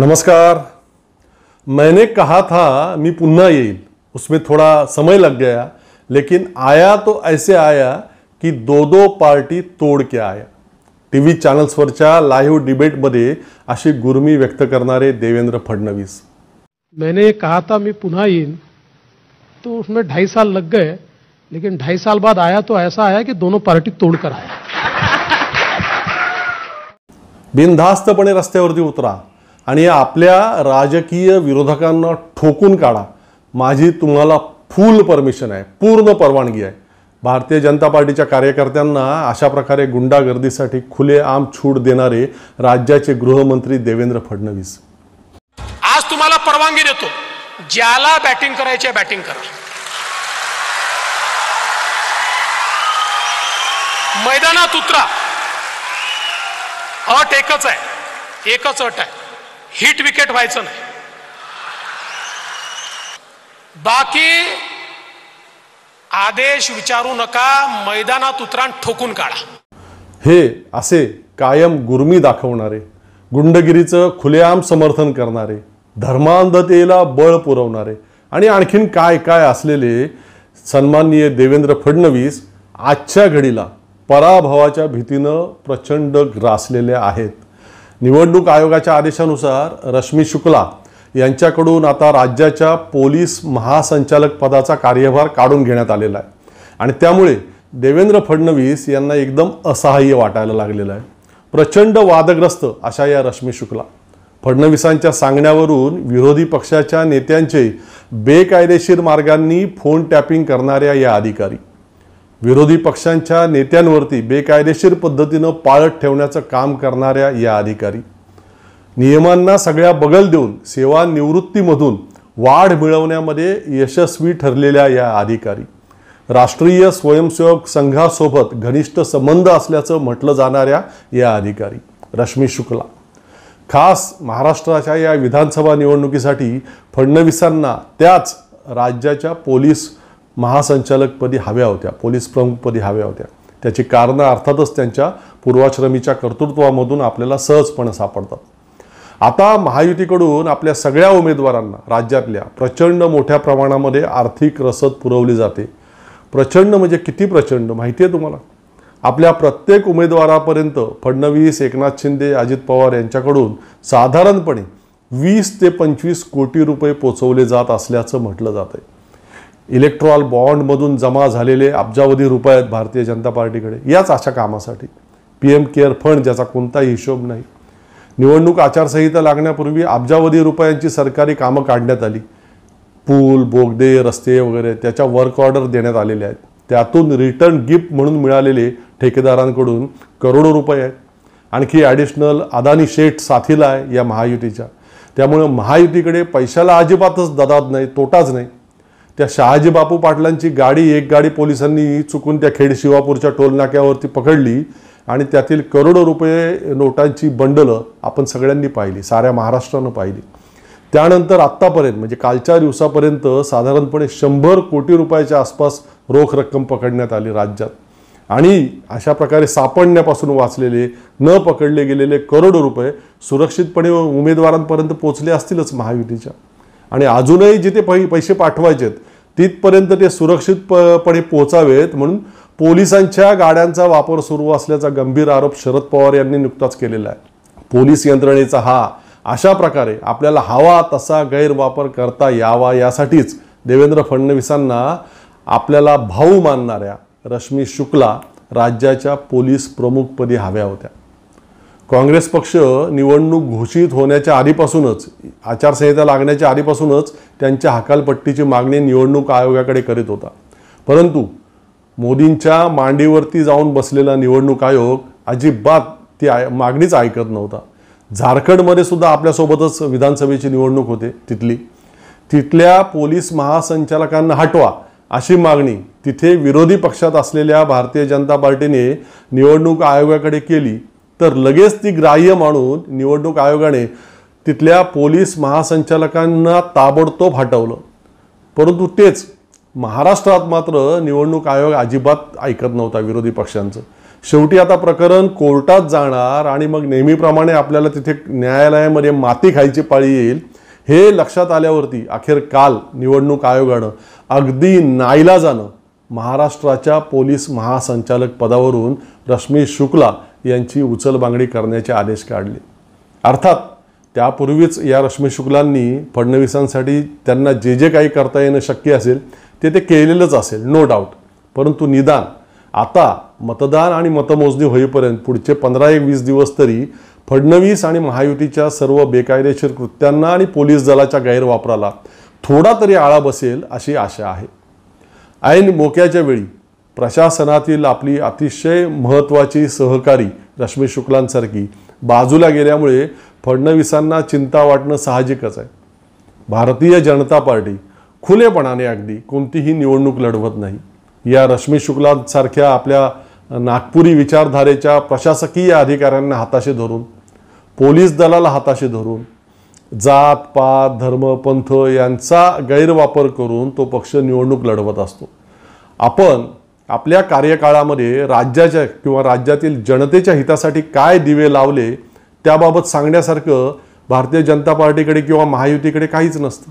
नमस्कार। मैंने कहा था मैं पुन्हा येईल, उसमें थोड़ा समय लग गया, लेकिन आया तो ऐसे आया की दो पार्टी तोड के आया। टीव्ही चॅनल्सवरच्या लाईव्ह डिबेटमध्ये अशी गुर्मी व्यक्त करणारे देवेंद्र फडणवीस। मैंने कहा था मैं पुन्हा येईल, तो उसमें 2.5 साल लग गए, लेकिन 2.5 साल बाद आया तो ऐसा आया कि दोनों पार्टी तोड़कर आया। बिनधास्तपणे रस्त्यावरती उतरा आणि आपल्या राजकीय विरोधकांना ठोकून काढा। माझी तुम्हाला फुल परमिशन आहे, पूर्ण परवानगी आहे। भारतीय जनता पार्टीच्या कार्यकर्त्यांना अशा प्रकारे गुंडागर्दीसाठी खुलेआम छूट देणारे राज्याचे गृहमंत्री देवेंद्र फडणवीस। आज तुम्हाला परवानगी देतो, ज्याला बॅटिंग करायची आहे बॅटिंग करा, मैदानात उतरा। अट एकच आहे, एकच अट आहे, हिट विकेट व्हायचं नाही। बाकी आदेश विचारू नका, मैदानात उतरा, ठोकून काढा। हे असे कायम गुर्मी दाखवणारे, गुंडगिरीचं खुलेआम समर्थन करणारे, धर्मांधतेला बळ पुरवणारे आणि आणखीन काय काय असलेले सन्माननीय देवेंद्र फडणवीस आजच्या घडीला पराभवाच्या भीतीनं प्रचंड ग्रासलेले आहेत। निवडणूक आयोगाच्या आदेशानुसार रश्मी शुक्ला यांच्याकडून आता राज्याच्या पोलीस महासंचालक पदाचा कार्यभार काढून घेण्यात आलेला आहे आणि त्यामुळे देवेंद्र फडणवीस यांना एकदम असहाय्य वाटायला लागलेलं आहे। प्रचंड वादग्रस्त अशा या रश्मी शुक्ला फडणवीसांच्या सांगण्यावरून विरोधी पक्षाच्या नेत्यांचे बेकायदेशीर मार्गांनी फोन टॅपिंग करणाऱ्या या अधिकारी, विरोधी पक्षांच्या नेत्यांवरती बेकायदेशीर पद्धतीने पाळत ठेवण्याचं काम करणाऱ्या या अधिकारी, नियमांना सगळ्या बगल देऊन सेवानिवृत्तीमधून वाढ मिळवण्यामध्ये यशस्वी ठरलेल्या या अधिकारी, राष्ट्रीय स्वयंसेवक संघासोबत घनिष्ठ संबंध असल्याचं म्हटलं जाणाऱ्या या अधिकारी रश्मी शुक्ला खास महाराष्ट्राच्या या विधानसभा निवडणुकीसाठी फडणवीसांना त्याच राज्याच्या पोलीस महासंचालकपदी हव्या होत्या, पोलीस प्रमुखपदी हव्या होत्या। त्याची कारणं अर्थातच त्यांच्या पूर्वाश्रमीच्या कर्तृत्वामधून आपल्याला सहजपणे सापडतात। आता महायुतीकडून आपल्या सगळ्या उमेदवारांना राज्यातल्या प्रचंड मोठ्या प्रमाणामध्ये आर्थिक रसद पुरवली जाते। प्रचंड म्हणजे किती प्रचंड माहिती आहे तुम्हाला? आपल्या प्रत्येक उमेदवारापर्यंत फडणवीस, एकनाथ शिंदे, अजित पवार यांच्याकडून साधारणपणे 20 ते 25 कोटी रुपये पोचवले जात असल्याचं म्हटलं जातंय। इलेक्ट्रॉल बॉन्डमधून जमा झालेले अब्जावधी रुपये आहेत भारतीय जनता पार्टीकडे याच अशा कामासाठी। PM केअर फंड ज्याचा कोणताही हिशोब नाही। निवडणूक आचारसंहिता लागण्यापूर्वी अब्जावधी रुपयांची सरकारी कामं काढण्यात आली। पूल, बोगदे, रस्ते वगैरे त्याच्या वर्क ऑर्डर देण्यात आलेले आहेत। त्यातून रिटर्न गिफ्ट म्हणून मिळालेले ठेकेदारांकडून करोडो रुपये आहेत। आणखी ॲडिशनल अदानी शेठ साथीला आहे या महायुतीच्या, त्यामुळे महायुतीकडे पैशाला अजिबातच ददात नाही, तोटाच नाही। त्या शहाजी बापू पाटलांची गाडी, एक गाडी पोलिसांनी चुकून त्या खेड शिवापूरच्या टोल नाक्यावरती पकडली आणि त्यातील करोडो रुपये नोटांची बंडलं आपण सगळ्यांनी पाहिली, साऱ्या महाराष्ट्रानं पाहिली। त्यानंतर आत्तापर्यंत म्हणजे कालच्या दिवसापर्यंत साधारणपणे 100 कोटी रुपयाच्या आसपास रोख रक्कम पकडण्यात आली राज्यात आणि अशा प्रकारे सापडण्यापासून वाचलेले, न पकडले गेलेले करोडो रुपये सुरक्षितपणे उमेदवारांपर्यंत पोहोचले असतीलच महायुतीच्या। आणि अजूनही जिथे पैसे पाठवायचे तिथपर्यंत ते सुरक्षितपणे पोहोचावेत म्हणून पोलिसांच्या गाड्यांचा वापर सुरू असल्याचा गंभीर आरोप शरद पवार यांनी नुकताच केलेला आहे। पोलीस यंत्रणेचा हा अशा प्रकारे आपल्याला हवा तसा गैरवापर करता यावा यासाठीच देवेंद्र फडणवीसांना आपल्याला भाऊ मानणाऱ्या रश्मी शुक्ला राज्याच्या पोलीस प्रमुखपदी हव्या होत्या। काँग्रेस पक्ष निवडणूक घोषित होण्याच्या आधीपासूनच, आचारसंहिता लागण्याच्या आधीपासूनच त्यांच्या हकालपट्टीची मागणी निवडणूक आयोगाकडे करीत होता, परंतु मोदींच्या मांडीवरती जाऊन बसलेला निवडणूक आयोग अजिबात ती मागणीच ऐकत नव्हता। झारखंडमध्ये सुद्धा आपल्यासोबतच विधानसभेची निवडणूक होते, तिथल्या पोलीस महासंचालकांना हटवा अशी मागणी तिथे विरोधी पक्षात असलेल्या भारतीय जनता पार्टीने निवडणूक आयोगाकडे केली, तर लगेच ती ग्राह्य मानून निवडणूक आयोगाने तिथल्या पोलीस महासंचालकांना ताबडतोब हटवलं। परंतु तेच महाराष्ट्रात मात्र निवडणूक आयोग अजिबात ऐकत नव्हता विरोधी पक्षांचं। शेवटी आता प्रकरण कोर्टात जाणार आणि मग नेहमीप्रमाणे आपल्याला तिथे न्यायालयामध्ये माती खायची पाळी येईल हे लक्षात आल्यावरती अखेर काल निवडणूक आयोगानं अगदी नाईलाजानं महाराष्ट्राच्या पोलीस महासंचालक पदावरून रश्मी शुक्ला यांची उचलबांगडी करण्याचे आदेश काढले। अर्थात त्यापूर्वीच या रश्मी शुक्लांनी फडणवीसांसाठी त्यांना जे जे काही करता येणं शक्य असेल ते केलेलंच असेल, नो डाऊट। परंतु निदान आता मतदान आणि मतमोजणी होईपर्यंत पुढचे 15-20 दिवस तरी फडणवीस आणि महायुतीच्या सर्व बेकायदेशीर कृत्यांना आणि पोलीस दलाच्या गैरवापराला थोडा तरी आळा बसेल अशी आशा आहे। ऐन मोक्याच्या वेळी प्रशासनातील आपली अतिशय महत्त्वाची सहकारी रश्मी शुक्लांसारखी बाजूला गेल्यामुळे फडणवीसांना चिंता वाटणं साहजिकच आहे। भारतीय जनता पार्टी खुलेपणाने अगदी कोणतीही निवडणूक लढवत नाही। या रश्मी शुक्लांसारख्या आपल्या नागपुरी विचारधारेच्या प्रशासकीय अधिकाऱ्यांना हाताशी धरून, पोलीस दलाला हाताशी धरून, जात पात धर्म पंथ यांचा गैरवापर करून तो पक्ष निवडणूक लढवत असतो। आपण आपल्या कार्यकाळामध्ये राज्याच्या किंवा राज्यातील जनतेच्या हितासाठी काय दिवे लावले त्याबाबत सांगण्यासारखं भारतीय जनता पार्टीकडे किंवा महायुतीकडे काहीच नसतं।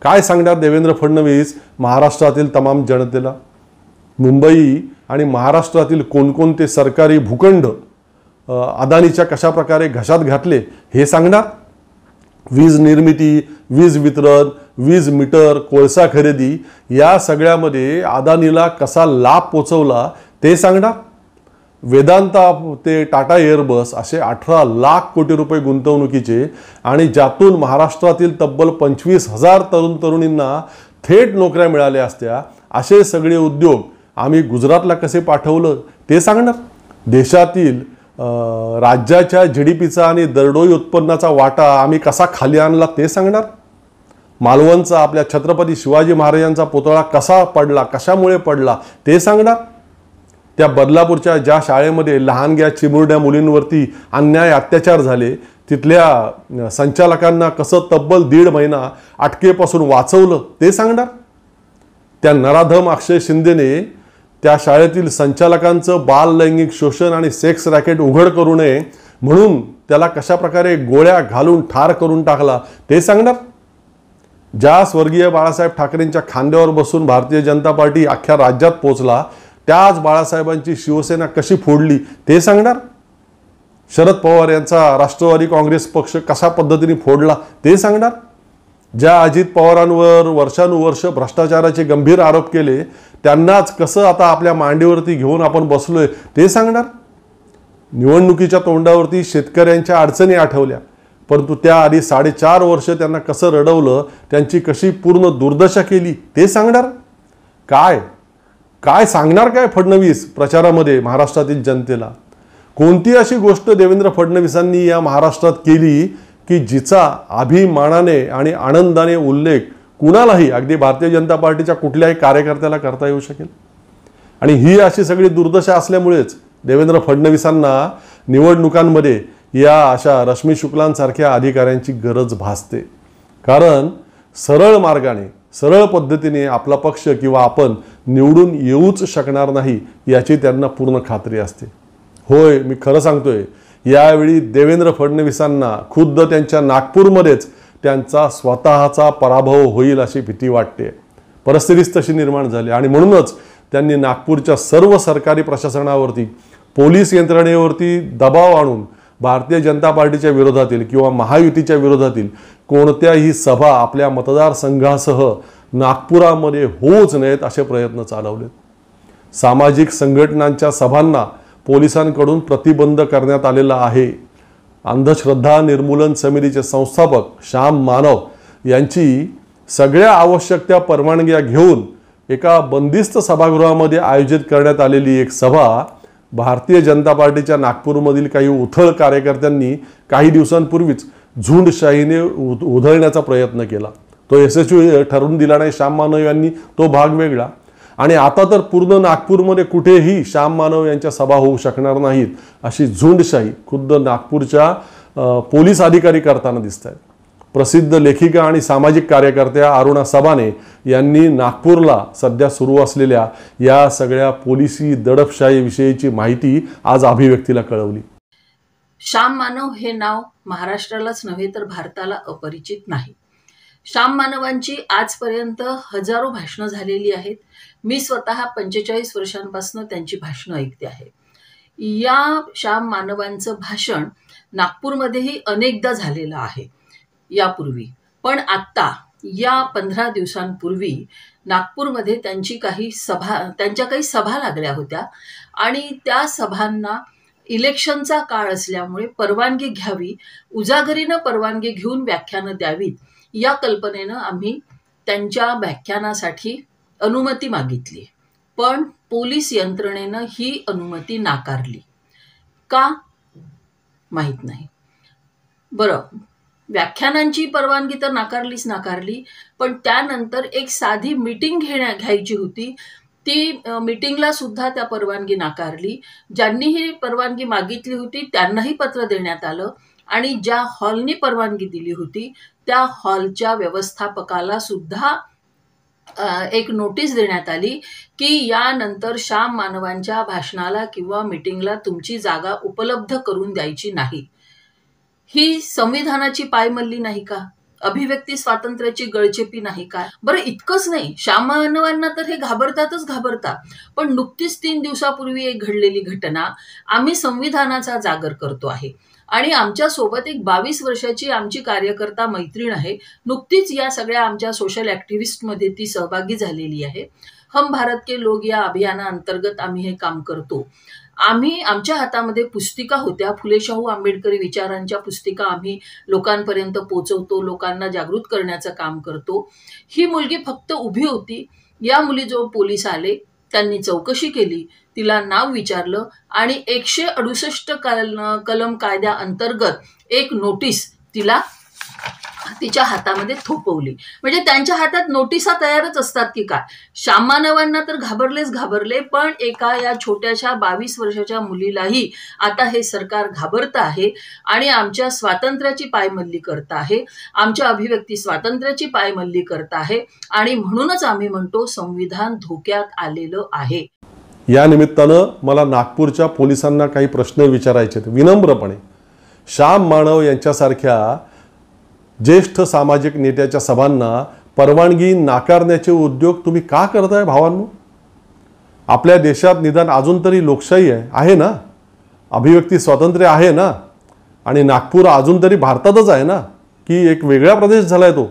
काय सांगणार देवेंद्र फडणवीस महाराष्ट्रातील तमाम जनतेला? मुंबई आणि महाराष्ट्रातील कोणकोणते सरकारी भूखंड अदानीच्या कशा प्रकारे घशात घातले हे सांगणार? वीज निर्मिती, वीज वितरण, वीज मीटर, कोळसा खरेदी या सगळ्यामध्ये अदानीला कसा लाभ पोचवला ते सांगणार? वेदांता ते टाटा एअरबस असे 18 लाख कोटी रुपये गुंतवणुकीचे आणि ज्यातून महाराष्ट्रातील तब्बल 25,000 तरुण तरुणींना थेट नोकऱ्या मिळाल्या असत्या असे सगळे उद्योग आम्ही गुजरातला कसे पाठवलं ते सांगणार? देशातील राज्याच्या GDPचा आणि दरडोई उत्पन्नाचा वाटा आम्ही कसा खाली आणला ते सांगणार? मालवणचा आपल्या छत्रपती शिवाजी महाराजांचा पुतळा कसा पडला, कशामुळे पडला ते सांगणार? त्या बदलापूरच्या ज्या शाळेमध्ये लहानग्या चिमुरड्या मुलींवरती अन्याय अत्याचार झाले तिथल्या संचालकांना कसं तब्बल 1.5 महिना अटकेपासून वाचवलं ते सांगणार? त्या नराधम अक्षय शिंदेने त्या शाळेतील संचालकांचं बाल लैंगिक शोषण आणि सेक्स रॅकेट उघड करू नये म्हणून त्याला कशा प्रकारे गोळ्या घालून ठार करून टाकला ते सांगणार? ज्या स्वर्गीय बाळासाहेब ठाकरेंच्या खांद्यावर बसून भारतीय जनता पार्टी अख्ख्या राज्यात पोहोचला त्याच बाळासाहेबांची शिवसेना कशी फोडली ते सांगणार? शरद पवार यांचा राष्ट्रवादी काँग्रेस पक्ष कशा पद्धतीने फोडला ते सांगणार? ज्या अजित पवारांवर वर्षानुवर्ष भ्रष्टाचाराचे गंभीर आरोप केले त्यांनाच कसं आता आपल्या मांडीवरती घेऊन आपण बसलोय ते सांगणार? निवडणुकीच्या तोंडावरती शेतकऱ्यांच्या अडचणी आठवल्या परंतु त्याआधी 4.5 वर्ष त्यांना कसं रडवलं, त्यांची कशी पूर्ण दुर्दशा केली ते सांगणार? काय सांगणार काय फडणवीस प्रचारामध्ये महाराष्ट्रातील जनतेला? कोणती अशी गोष्ट देवेंद्र फडणवीसांनी या महाराष्ट्रात केली की जिचा अभिमानाने आणि आनंदाने उल्लेख कुणालाही अगदी भारतीय जनता पार्टीच्या कुठल्याही कार्यकर्त्याला करता येऊ शकेल? आणि ही अशी सगळी दुर्दशा असल्यामुळेच देवेंद्र फडणवीसांना निवडणुकांमध्ये या अशा रश्मी शुक्लांसारख्या अधिकाऱ्यांची गरज भासते। कारण सरळ मार्गाने सरळ पद्धतीने आपला पक्ष किंवा आपण निवडून येऊच शकणार नाही याची त्यांना पूर्ण खात्री असते। होय, मी खरं सांगतोय, यावेळी देवेंद्र फडणवीसांना खुद्द त्यांच्या नागपूरमध्येच त्यांचा स्वतःचा पराभव होईल अशी भीती वाटते। परिस्थितीच तशी निर्माण झाली आणि म्हणूनच त्यांनी नागपूरच्या सर्व सरकारी प्रशासनावरती, पोलीस यंत्रणेवरती दबाव आणून भारतीय जनता पार्टीच्या विरोधातील किंवा महायुतीच्या विरोधातील कोणत्याही सभा आपल्या मतदारसंघासह नागपुरामध्ये होऊच नयेत असे प्रयत्न चालवले। सामाजिक संघटनांच्या सभांना पोलिसांकडून प्रतिबंध करण्यात आलेला आहे। अंधश्रद्धा निर्मूलन समितीचे संस्थापक श्याम मानव यांची सगळ्या आवश्यक त्या परवानग्या घेऊन एका बंदिस्त सभागृहामध्ये आयोजित करण्यात आलेली एक सभा भारतीय जनता पार्टीच्या नागपूरमधील काही उथळ कार्यकर्त्यांनी काही दिवसांपूर्वीच झुंडशाहीने उधळण्याचा प्रयत्न केला। तो यशस्वी ठरून दिला नाही श्याम मानव यांनी, तो भाग वेगळा। आणि आता तर पूर्ण नागपूरमध्ये कुठेही श्याम मानव यांच्या सभा होऊ शकणार नाहीत अशी झुंडशाही खुद्द नागपूरच्या पोलीस अधिकारी करताना दिसत आहेत। प्रसिद्ध लेखिका आणि सामाजिक कार्यकर्त्या अरुणा सबाने यांनी नागपूरला सध्या सुरू असलेल्या या सगळ्या पोलिसी दडपशाहीविषयीची माहिती आज अभिव्यक्तीला कळवली. श्याम मानव हे नाव महाराष्ट्रालाच नव्हे तर भारताला अपरिचित नाही. श्याम मानवांची आजपर्यंत हजारो भाषणं झालेली आहेत. मी स्वतः 45 वर्षांपासून त्यांची भाषणं ऐकते आहे. या श्याम मानवांचं भाषण नागपूरमध्येही अनेकदा झालेलं आहे यापूर्वी. पण आत्ता या 15 दिवसांपूर्वी नागपूरमध्ये त्यांच्या काही सभा लागल्या होत्या आणि त्या सभांना इलेक्शनचा काळ असल्यामुळे परवानगी घ्यावी, उजागरीनं परवानगी घेऊन व्याख्यानं द्यावीत या कल्पनेनं आम्ही त्यांच्या व्याख्यानासाठी अनुमती मागितली. पण पोलीस यंत्रणेनं ही अनुमती नाकारली. का माहीत नाही. बरं, व्याख्यानांची परवानगी तर नाकारली, पण त्यानंतर एक साधी मीटिंग घ्यायची होती. ती मीटिंगला सुद्धा त्या परवानगी नाकारली. ज्यांनी ही परवानगी मागितली होती त्यांनाही पत्र देण्यात आलं आणि ज्या हॉलनी परवानगी दिली होती त्या हॉलच्या व्यवस्थापकाला सुद्धा एक नोटीस देण्यात आली की यानंतर श्याम मानवांच्या भाषणाला किंवा मीटिंगला तुमची जागा उपलब्ध करून द्यायची नाही. ही संविधानाची पायमल्ली नाही का? अभिव्यक्ती स्वातंत्र्याची गळचेपी नाही का? बरं, इतकंच नाही, श्याम मानवांना तर हे घाबरतात. पण नुकतीच 3 दिवसापूर्वी एक घडलेली घटना आम्ही संविधानाचा जागर करतो आहे आणि आमच्या सोबत एक 22 वर्षाची आमची कार्यकर्ता मैत्रीण आहे. नुकतीच या सगळ्या आमच्या सोशल ॲक्टिव्हिस्टमध्ये ती सहभागी झालेली आहे. हम भारत के लोग या अभियानाअंतर्गत आम्ही हे काम करतो. आमच्या हातामध्ये पुस्तिका होत्या, फुले शाहू आंबेडकरी विचारांच्या पुस्तिका आम्ही लोकांपर्यंत पोहोचवतो, लोकांना जागृत करण्याचं काम करतो. ही मुलगी फक्त उभी होती. या मुलीजवळ पोलीस आले, त्यांनी चौकशी केली, तिला नाव विचारलं आणि 168 कलम कायद्याअंतर्गत एक नोटीस तिच्या हातामध्ये थोपवली. म्हणजे त्यांच्या हातात नोटिसा तयारच असतात की काय? श्याम मानवांना तर घाबरले, पण एका या छोट्याशा 22 वर्षाच्या मुलीलाही आता हे सरकार घाबरतं आहे आणि आमच्या स्वातंत्र्याची पायमल्ली करत आहे, आमच्या अभिव्यक्ती स्वातंत्र्याची पायमल्ली करत आहे आणि म्हणूनच आम्ही म्हणतो संविधान धोक्यात आलेलं आहे. या निमित्तानं मला नागपूरच्या पोलिसांना काही प्रश्न विचारायचे आहेत विनम्रपणे. श्याम मानव यांच्यासारख्या ज्येष्ठ सामाजिक नेत्याच्या सभांना परवानगी नाकारण्याचे उद्योग तुम्ही का करताय भावांनो? आपल्या देशात निदान अजून तरी लोकशाही आहे ना, अभिव्यक्ती स्वातंत्र्य आहे ना, आणि नागपूर अजून तरी भारतातच आहे ना की एक वेगळा प्रदेश झालाय तो?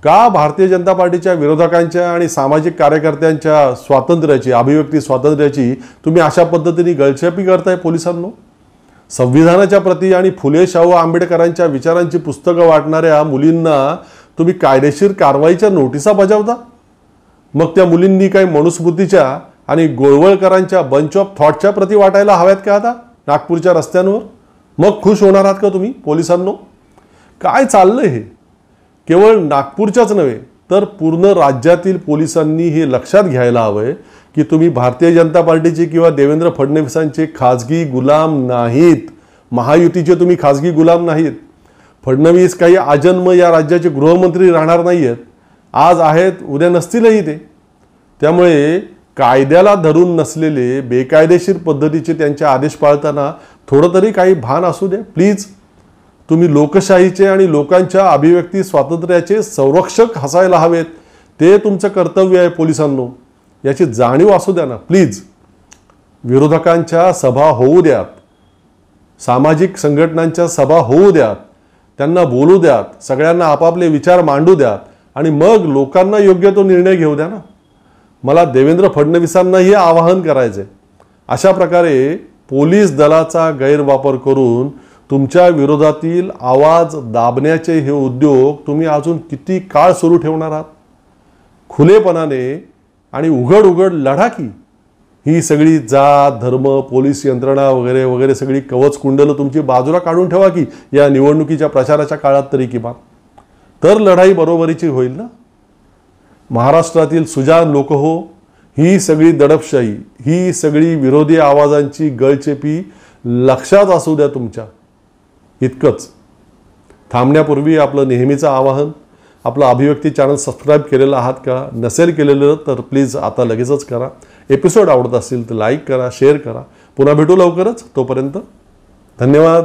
का भारतीय जनता पार्टीच्या विरोधकांच्या आणि सामाजिक कार्यकर्त्यांच्या स्वातंत्र्याची, अभिव्यक्ती स्वातंत्र्याची तुम्ही अशा पद्धतीने गळचेपी करताय पोलिसांनो? संविधानाच्या प्रती आणि फुले शाहू आंबेडकरांच्या विचारांची पुस्तकं वाटणाऱ्या मुलींना तुम्ही कायदेशीर कारवाईच्या नोटिसा बजावता. मग त्या मुलींनी काही मनुस्मृतीच्या आणि गोळवळकरांच्या बंच ऑफ थॉटच्या प्रती वाटायला हव्यात का आता नागपूरच्या रस्त्यांवर? मग खुश होणार आहात का तुम्ही पोलिसांनो? काय चाललंय हे? केवळ नागपूरच्याच नव्हे तर पूर्ण राज्यातील पोलिसांनी हे लक्षात घ्यायला हवंय की तुम्ही भारतीय जनता पार्टीचे किंवा देवेंद्र फडणवीसांचे खाजगी गुलाम नाहीत. महायुतीचे तुम्ही खाजगी गुलाम नाहीत. फडणवीस काही आजन्म या राज्याचे गृहमंत्री राहणार नाहीत. आज आहेत, उद्या नसतीलही ते. त्यामुळे कायद्याला धरून नसलेले बेकायदेशीर पद्धतीचे त्यांचे आदेश पाळताना थोडं तरी काही भान असू द्या प्लीज. तुम्ही लोकशाहीचे आणि लोकांच्या अभिव्यक्ती स्वातंत्र्याचे संरक्षक असायला हवेत. ते तुमचं कर्तव्य आहे पोलिसांनो, याची जाणीव असू द्या ना प्लीज. विरोधकांच्या सभा होऊ द्यात, सामाजिक संघटनांच्या सभा होऊ द्यात, त्यांना बोलू द्यात, सगळ्यांना आपापले विचार मांडू द्यात आणि मग लोकांना योग्य तो निर्णय घेऊ द्या ना. मला देवेंद्र फडणवीसांनाही आवाहन करायचे, अशा प्रकारे पोलीस दलाचा गैरवापर करून तुमच्या विरोधातील आवाज दाबण्याचे हे उद्योग तुम्ही अजून किती काळ सुरू ठेवणार आहात? खुलेपणाने आणि उघड उघड लढा की. ही सगळी जात, धर्म, पोलीस यंत्रणा वगैरे वगैरे सगळी कवच कुंडलं तुमची बाजूला काढून ठेवा की या निवडणुकीच्या प्रचाराच्या काळात तरी किमान. तर लढाई बरोबरीची होईल ना. महाराष्ट्रातील सुजाण लोक हो, ही सगळी दडपशाही, ही सगळी विरोधी आवाजांची गळचेपी लक्षात असू द्या तुमच्या. इतकंच. थांबण्यापूर्वी आपलं नेहमीचं आवाहन, आपलं अभिव्यक्ती चॅनल सबस्क्राईब केलेलं आहात का? नसेल केलेलं तर प्लीज आता लगेचच करा. एपिसोड आवडत असतील तर लाईक करा, शेअर करा. पुन्हा भेटू लवकरच. तोपर्यंत धन्यवाद.